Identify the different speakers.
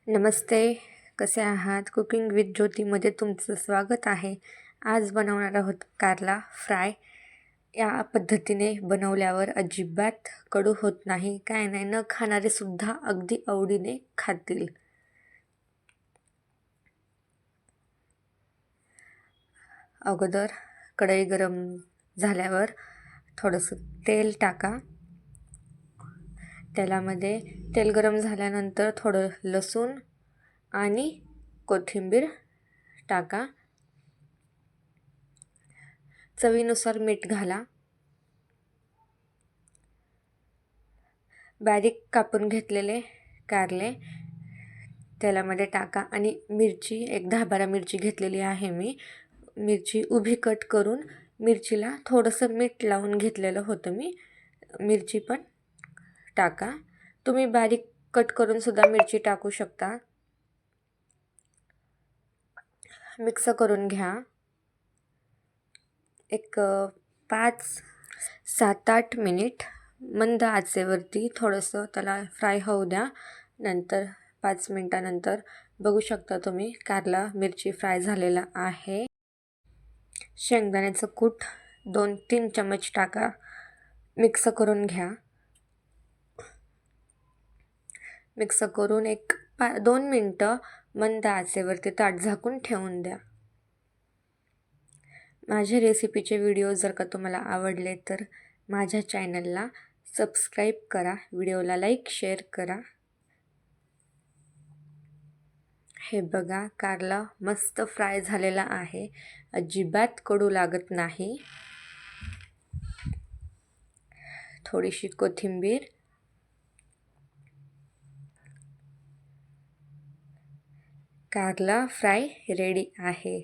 Speaker 1: नमस्ते. कसे आहात? Cooking with ज्योतीमध्ये तुमचं स्वागत आहे. आज बनवणार आहोत कारला फ्राय. या पद्धतीने बनवल्यावर अजिबात कडू होत नाही, काय नाही, न खाणारे सुद्धा अगदी आवडीने खातील. अगोदर कढई गरम झाल्यावर थोडंसं तेल टाका. तेलामध्ये तेल गरम झाल्यानंतर थोडं लसूण आणि कोथिंबीर टाका. चवीनुसार मीठ घाला. बारीक कापून घेतलेले कारले तेलामध्ये टाका आणि मिरची एक 10-12 मिरची घेतलेली आहे मी. मिरची उभी कट करून मिरचीला थोडंसं मीठ लावून घेतलेलं होतं मी. मिरची पण टाका. तुम्ही बारीक कट करून सुद्धा मिरची टाकू शकता. मिक्स करून घ्या. एक 5-7-8 मिनिट मंद आचेवरती थोडंसं त्याला फ्राय होऊ द्या. नंतर 5 मिनिटानंतर बघू शकता तुम्ही कारला मिरची फ्राय झालेला आहे. शेंगदाण्याचं कूट 2-3 चमच टाका. मिक्स करून घ्या. मिक्स करून 2 मिनटं मंद आचेवरती ताट झाकून ठेवून द्या. माझे रेसिपीचे व्हिडिओ जर का तुम्हाला आवडले तर माझ्या चॅनलला सबस्क्राईब करा. व्हिडिओला लाईक शेअर करा. हे बघा, कारला मस्त फ्राय झालेला आहे. अजिबात कडू लागत नाही. थोडीशी कोथिंबीर. कारला फ्राय रेडी आहे.